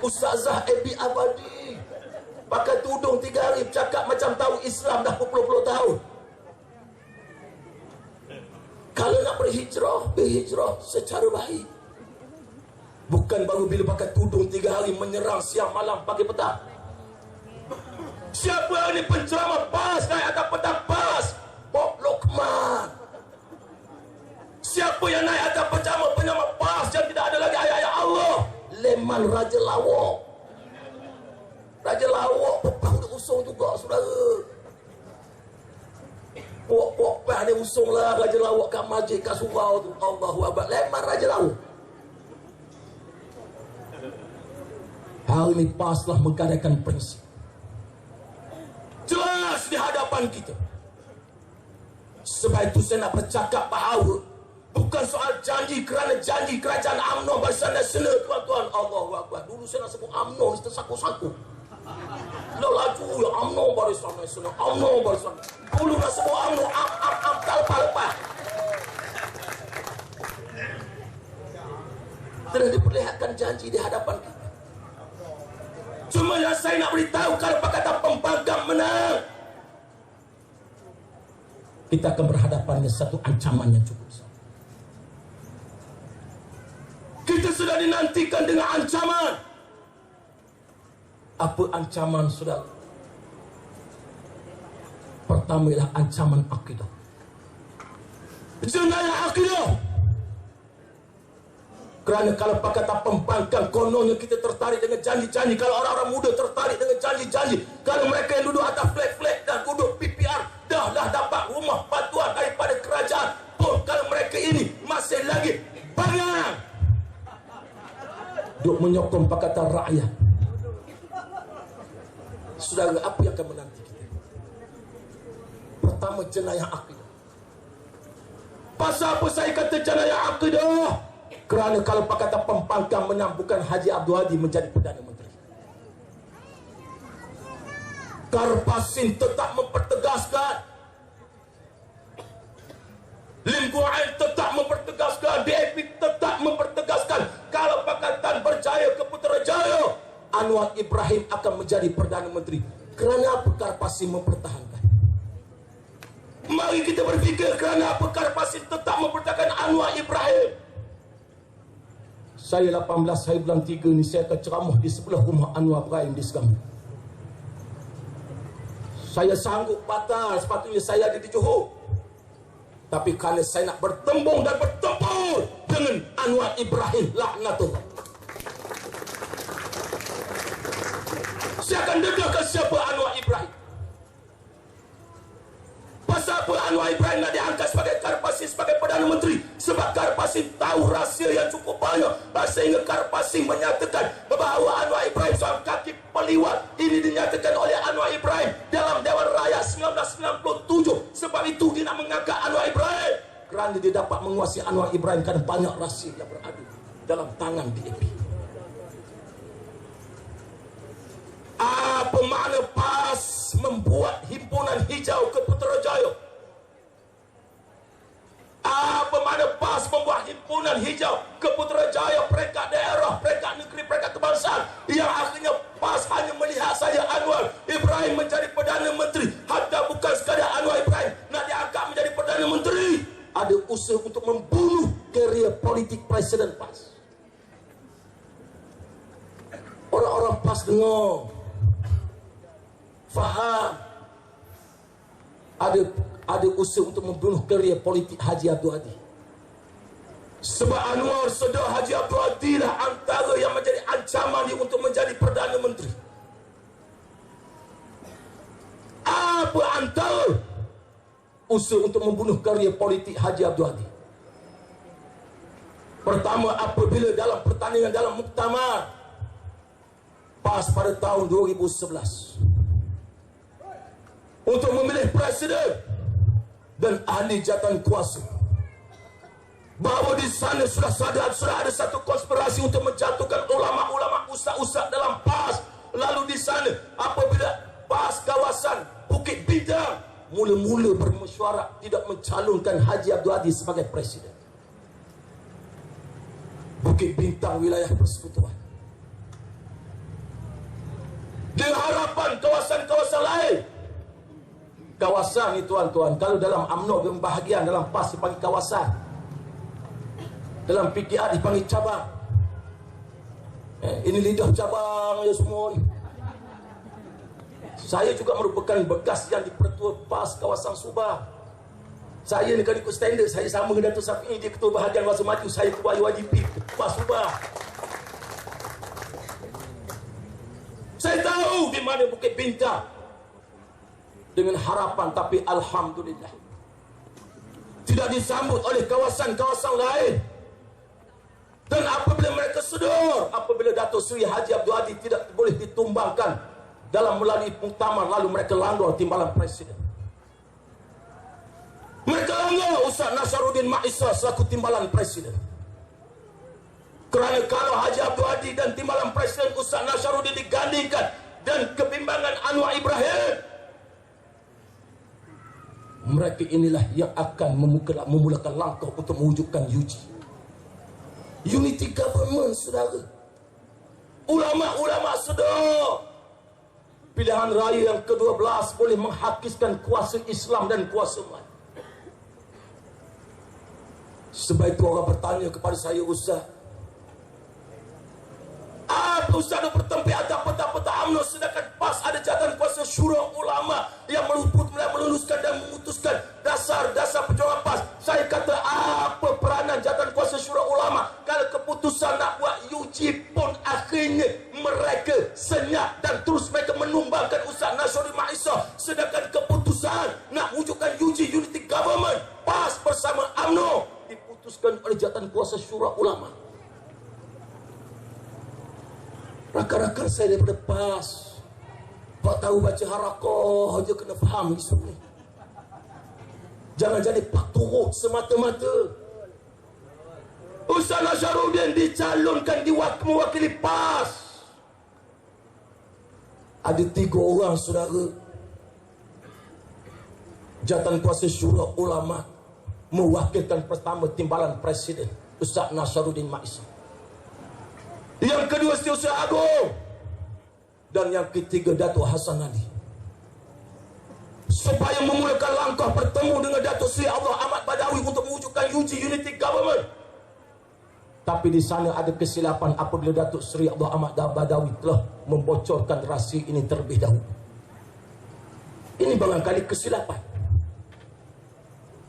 Ustazah Ebi Abadi pakai tudung 3 hari, cakap macam tahu Islam dah berpuluh-puluh tahun. Kalau nak berhijrah secara baik. Bukan baru bila pakai tudung 3 hari menyerang siang malam pagi petang. Siapa yang ni penceramah PAS naik atas petang PAS? Bob Lokman. Siapa yang naik atas penceramah PAS yang tidak ada lagi ayat-ayat Allah? Leman Raja Lawak. Raja Lawak pepah dia usung juga, saudara. Puak-puak pah dia usung lah Raja Lawak kat masjid kat surau tu. Allahu Akbar. Leman Raja Lawak. Hari ini PAS telah menggadaikan prinsip jelas di hadapan kita. Sebab itu saya nak bercakap bahawa bukan soal janji kerana janji kerajaan UMNO Barisan Nasional, tuan-tuan. Allahu Akbar. Dulu saya nak sebut UMNO mesti saku-saku. Dah laju ya UMNO Barisan Nasional, UMNO Barisan. Dulu nak sebut UMNO talpa-lepas. Telah diperlihatkan janji di hadapan kita. Cuma yang saya nak beritahu, kalau Pakatan Pembangkang menang, kita akan berhadapan dengan satu ancaman yang cukup besar. Kita sudah dinantikan dengan ancaman. Apa ancaman, saudara? Pertama ialah ancaman akidah. Jenayah akidah. Kerana kalau Pakatan Pembangkang kononnya kita tertarik dengan janji-janji, kalau orang-orang muda tertarik dengan janji-janji, kalau mereka yang duduk atas flag-flag dan duduk PPR dah dapat rumah bantuan daripada kerajaan pun, kalau mereka ini masih lagi bangang duk menyokong Pakatan Rakyat, saudara, apa yang akan menanti kita? Pertama, jenayah akidah. Pasal apa saya kata jenayah akidah? Kerana kalau Pakatan Pembangkang menang, bukan Haji Abdul Hadi menjadi Perdana Menteri. Karpasin tetap mempertegaskan, Lim Guan Ain tetap mempertegaskan, DAP tetap mempertegaskan, kalau Pakatan berjaya ke Putrajaya, Anwar Ibrahim akan menjadi Perdana Menteri. Kerana apa Karpasin mempertahankan? Mari kita berfikir kerana apa Karpasin tetap mempertahankan Anwar Ibrahim. Saya 18 hari bulan 3 ni saya akan ceramah di sebelah rumah Anwar Ibrahim di Segambi. Saya sanggup batal, sepatutnya saya ada di Johor. Tapi kerana saya nak bertembung dan bertempur dengan Anwar Ibrahim laknatullah, saya akan dedahkan siapa Anwar Ibrahim. Pasal apa Anwar Ibrahim nak diangkat sebagai Karpasin sebagai Perdana Menteri? Sebab Karpasin tahu rahsia yang cukup banyak, sehingga Karpasin menyatakan bahawa Anwar Ibrahim seorang kaki peliwat. Ini dinyatakan oleh Anwar Ibrahim dalam Dewan Rakyat 1997. Sebab itu dia nak mengangkat Anwar Ibrahim, kerana dia dapat menguasai Anwar Ibrahim kerana banyak rahsia yang berada dalam tangan DAP. Apa makna PAS membuat himpunan hijau ke Putrajaya? Apa makna PAS membuat himpunan hijau ke Putrajaya, peringkat daerah, peringkat negeri, peringkat kebangsaan, yang akhirnya PAS hanya melihat saja Anwar Ibrahim menjadi Perdana Menteri? Hatta bukan sekadar Anwar Ibrahim nak diangkat menjadi Perdana Menteri, ada usaha untuk membunuh karier politik Presiden PAS. Orang-orang PAS dengar, faham, ada usaha untuk membunuh karier politik Haji Abdul Hadi. Sebab Anwar sedar Haji Abdul Hadi lah antara yang menjadi ancaman dia untuk menjadi Perdana Menteri. Apa antara usaha untuk membunuh karier politik Haji Abdul Hadi? Pertama, apabila dalam pertandingan dalam muktamar PAS pada tahun 2011 untuk memilih presiden dan ahli jawatan kuasa, bahawa di sana sudah ada satu konspirasi untuk menjatuhkan ulama-ulama, ustaz-ustaz dalam PAS. Lalu di sana apabila PAS kawasan Bukit Bintang mula-mula bermesyuarat tidak mencalonkan Haji Abdul Hadi sebagai presiden. Bukit Bintang wilayah persekutuan. harapan kawasan-kawasan lain. Kawasan ni tuan-tuan, kalau dalam UMNO bahagian dalam PAS dipanggil kawasan, dalam PKR dipanggil cabang. Ini lidah cabang ya semua. Saya juga merupakan bekas yang dipertua PAS kawasan Subang. Saya ni kan ikut standard, saya sama dengan Datuk Safi, dia ketua bahagian Masa Maju, saya ketua YDP PAS Subang. Saya tahu di mana Bukit Bintang dengan harapan, tapi alhamdulillah tidak disambut oleh kawasan-kawasan lain. Dan apabila mereka sedar, apabila Datuk Seri Haji Abdul Hadi tidak boleh ditumbangkan dalam melalui muktamar, lalu mereka langgar timbalan presiden. Mereka langgar Ustaz Nasharuddin Maisa selaku timbalan presiden. Kerana kalau Haji Abdul Hadi dan timbalan presiden Ustaz Nasharuddin digandingkan dan kebimbangan Anwar Ibrahim, mereka inilah yang akan memulakan langkah untuk mewujudkan UG, Unity Government, saudara. Ulama-ulama sedar pilihan raya yang ke-12 boleh menghakiskan kuasa Islam dan kuasa Melayu. Sebab itu orang bertanya kepada saya, Ustaz, apa Ustaz ada bertempih ada peta-peta UMNO sedangkan PAS ada jawatan kuasa syura ulama yang meluluskan dan memutuskan dasar-dasar perjuangan PAS. Saya kata, apa peranan jawatan kuasa syura ulama kalau keputusan nak buat UG pun akhirnya mereka senyap dan terus mereka menumbangkan Ustaz Nasharuddin Maisa, sedangkan keputusan nak wujudkan UG Unity Government PAS bersama UMNO diputuskan oleh jawatan kuasa syura ulama. Rakan-rakan saya daripada PAS, pak tahu baca harakah aja kena faham isu ni. Jangan jadi pak turut semata-mata. Ustaz Nasharuddin dicalonkan mewakili PAS. Ada 3 orang saudara jawatan kuasa syura ulama mewakilkan pertama timbalan presiden Ustaz Nasharuddin Maisa. Yang kedua Setiausaha Agong, dan yang ketiga Datuk Hassan Ali. Supaya memulakan langkah bertemu dengan Datuk Seri Allah Ahmad Badawi untuk mewujudkan UG Unity Government. Tapi di sana ada kesilapan apabila Datuk Seri Allah Ahmad Badawi telah membocorkan rahsia ini terlebih dahulu. Ini barangkali kesilapan.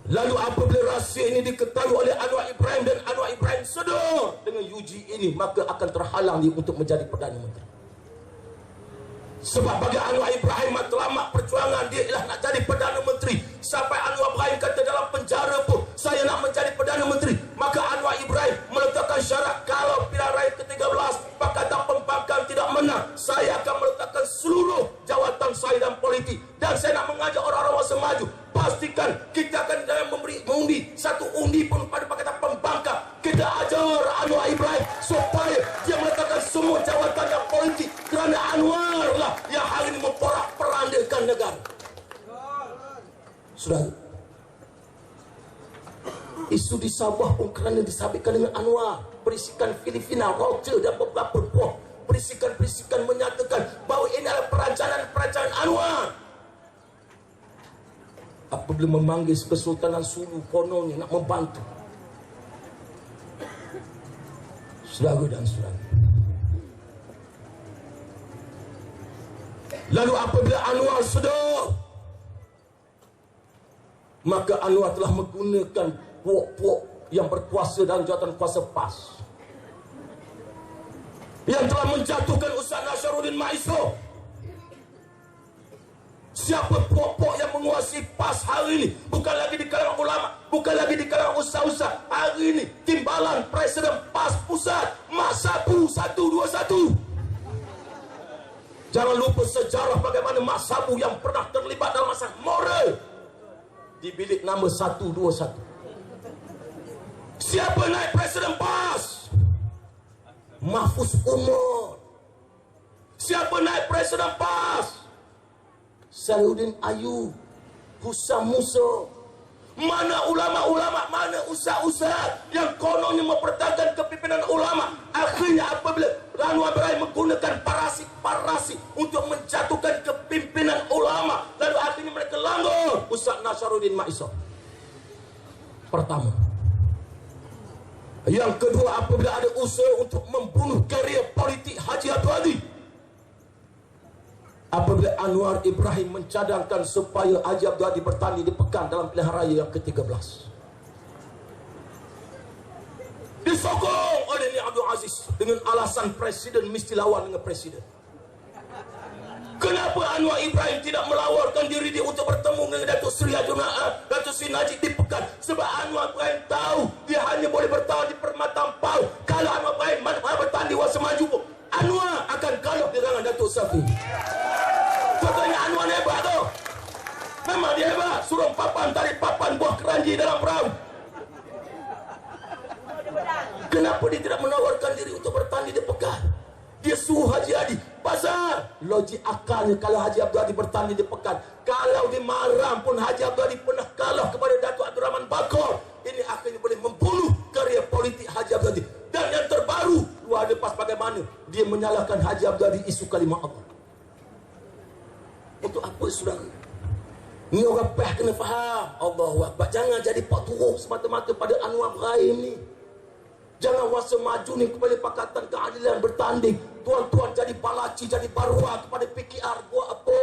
Lalu apabila rahsia ini diketahui oleh Anwar Ibrahim dan Anwar Ibrahim sedar dengan UG ini, maka akan terhalang dia untuk menjadi Perdana Menteri. Sebab bagi Anwar Ibrahim matlamat perjuangan dia ialah nak jadi Perdana Menteri. Sampai Anwar Ibrahim kata dalam penjara pun, saya nak menjadi Perdana Menteri. Maka Anwar Ibrahim meletakkan syarat, kalau pilihan raya ke-13 Pakatan Pembangkang tidak menang, saya akan meletakkan seluruh jawatan saya dalam politik. Dan saya nak mengajak orang-orang Masa Maju, pastikan kita akan jangan mengundi satu undi pun pada Pakatan Pembangkang. Kita ajar Anwar Ibrahim supaya dia meletakkan semua jawatan yang politik, kerana Anwar lah yang hari ini memporak-perandakan negara. Saudara, isu di Sabah pun kerana disabitkan dengan Anwar. Perisikan Filipina, Reuters dan beberapa buah perisikan-perisikan menyatakan bahawa ini adalah perancangan Anwar. Apabila memanggil Kesultanan Sulu kononnya nak membantu. Saudara dan saudara, lalu apabila Anwar sedar, maka Anwar telah menggunakan puak-puak yang berkuasa dalam jawatan kuasa PAS yang telah menjatuhkan Ustaz Nasharuddin Maisa. Siapa puak-puak yang menguasai PAS hari ini? Bukan lagi di kalangan ulama, bukan lagi di kalangan ustaz-ustaz. Hari ini timbalan presiden PAS pusat, Mak Sabu 121. Jangan lupa sejarah bagaimana Mak Sabu yang pernah terlibat dalam masalah moral di bilik nama 121. Siapa naik presiden PAS? Mahfuz Umar. Siapa naik presiden PAS? Salahuddin Ayub, Husam Musa. Mana ulama-ulama, mana usaha-usaha yang kononnya mempertahankan kepimpinan ulama. Akhirnya apabila Anwar Ibrahim menggunakan parasi untuk menjatuhkan kepimpinan ulama, lalu akhirnya mereka langgar Ustaz Nasaruddin Maisa. Pertama. Yang kedua, apabila ada usaha untuk membunuh karier politik Haji Abdul Hadi, apabila Anwar Ibrahim mencadangkan supaya Haji Abdul Hadi bertanding di Pekan dalam pilihan raya yang ke-13, disokong oleh Ni Abdul Aziz dengan alasan presiden mesti lawan dengan presiden. Kenapa Anwar Ibrahim tidak melawarkan diri dia untuk bertemu dengan Datuk Seri Datuk Seri Najib di Pekan? Sebab Anwar Ibrahim tahu dia hanya boleh bertahan di Permata Ampau. Kalau Anwar Ibrahim bertahan di Wasa Maju pun, Anwar akan kalah di tangan Datuk Safi. Contohnya Anwar hebat tu. Memang dia hebat. Suruh tarik papan buah keranji dalam perahu. Kenapa dia tidak menawarkan diri untuk bertanding di Pekan? Dia suruh Haji Hadi. Pasal logik akalnya, kalau Haji Abdul Hadi bertanding di Pekan, kalau di Maram pun Haji Abdul Hadi pernah kalah kepada Datuk Abdul Rahman Bakor, ini akhirnya boleh membunuh karier politik Haji Abdul Hadi. Dan yang terbaru, luar lepas bagaimana dia menyalahkan Haji Abdul Hadi isu kalimah Allah. Untuk apa, saudara? Ni orang peh kena faham. Allahu Akbar. Jangan jadi pak turuk semata-mata pada Anwar Ibrahim ni. Jangan Wasa Maju ni kepada Pakatan Keadilan bertanding. Tuan-tuan jadi balaci, jadi barua kepada PKR. Buat apa?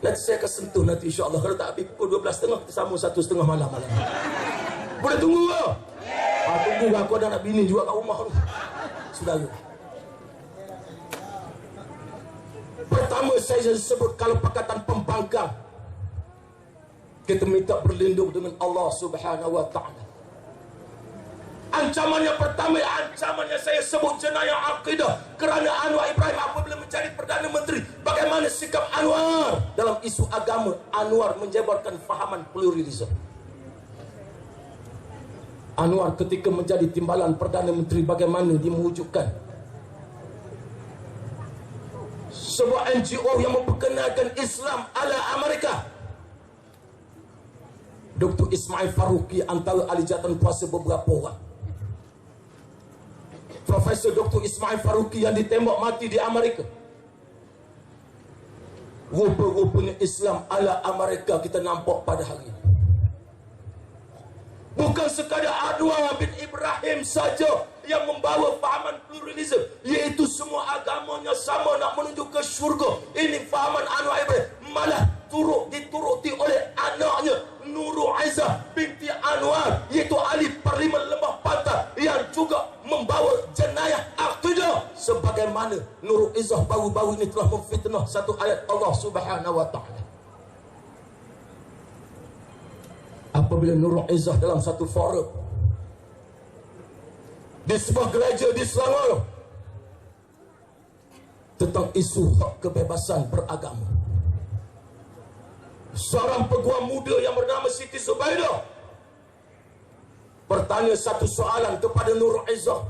Nanti saya akan sentuh nanti insyaAllah. Kalau tak habis pukul 12.30, kita sambung 1.30 malam. Boleh tunggu ke? Tunggu, aku ada anak bini juga kat rumah. Saudara, pertama saya sebut, kalau Pakatan Pembangkang, kita minta berlindung dengan Allah Subhanahu wa ta'ala. Ancaman yang pertama, ancaman yang saya sebut jenayah akidah. Kerana Anwar Ibrahim apabila menjadi Perdana Menteri, bagaimana sikap Anwar dalam isu agama? Anwar menjabarkan fahaman pluralisme. Anwar ketika menjadi timbalan Perdana Menteri, bagaimana dia mewujudkan sebuah NGO yang memperkenalkan Islam ala Amerika. Dr. Ismail Faruqi antara ahli jawatan kuasa beberapa orang. Profesor Dr. Ismail Faruqi yang ditembak mati di Amerika. Rupa-rupanya Islam ala Amerika kita nampak pada hari ini. Bukan sekadar Anwar bin Ibrahim saja yang membawa fahaman pluralisme, iaitu semua agamanya sama nak menuju ke syurga. Ini fahaman Anwar Ibrahim, malah dituruti oleh anaknya Nurul Izzah binti Anwar, iaitu ahli Parlimen Lembah Pantai, yang juga membawa jenayah akidah. Sebagaimana Nurul Izzah baru-baru ini telah memfitnah satu ayat Allah Subhanahu wa ta'ala. Apabila Nurul Izzah dalam satu forum di sebuah gereja di Selangor tentang isu hak kebebasan beragama, seorang peguam muda yang bernama Siti Zubaidah bertanya satu soalan kepada Nurul Izzah.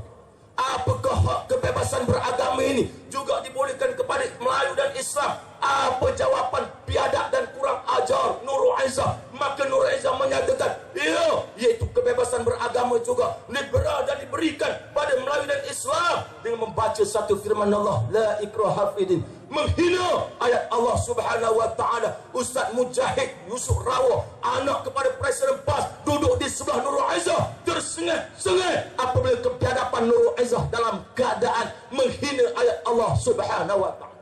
Apakah hak kebebasan beragama ini juga dibolehkan kepada Melayu dan Islam? Apa jawapan biadab dan kurang ajar Nurul Izzah? Maka Nurul Izzah menyatakan, ya, iaitu kebebasan beragama juga liberal dan diberikan pada Melayu dan Islam, dengan membaca satu firman Allah, la ikraha fid din, menghina ayat Allah Subhanahu wa ta'ala. Ustaz Mujahid Yusuf Rawa, anak kepada Presiden PAS, duduk di sebelah Nurul Izzah, tersengih-sengih apabila kebiadaban Nurul Izzah dalam keadaan menghina ayat Allah Subhanahu wa ta'ala.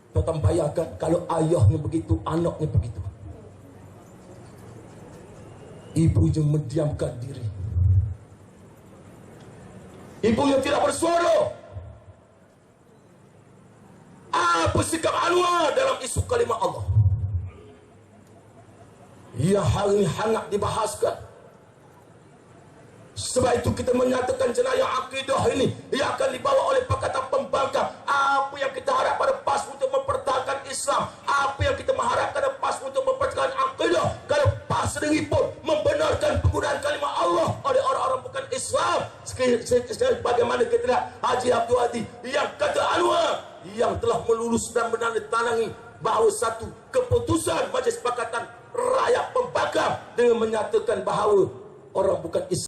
Tuan bayangkan kalau ayahnya begitu, anaknya begitu. Ibunya mendiamkan diri. Ibunya tidak bersuara. Apa sikap Anwar dalam isu kalimah Allah? Yang hari ini hangat dibahaskan. Sebab itu kita menyatakan jenayah akidah ini yang akan dibawa oleh Pakatan Pembangkang. Apa yang kita harap pada PAS untuk mempertahankan Islam? Apa yang kita mengharapkan pada PAS untuk mempertahankan akidah? Kalau PAS sendiri pun membenarkan penggunaan kalimah Allah oleh orang-orang bukan Islam, bagaimana kita lihat Haji Abdul Hadi yang kata Anwar, yang telah melulus dan menandatangani bahawa satu keputusan Majlis Pakatan Rakyat Pembakar dengan menyatakan bahawa orang bukan Islam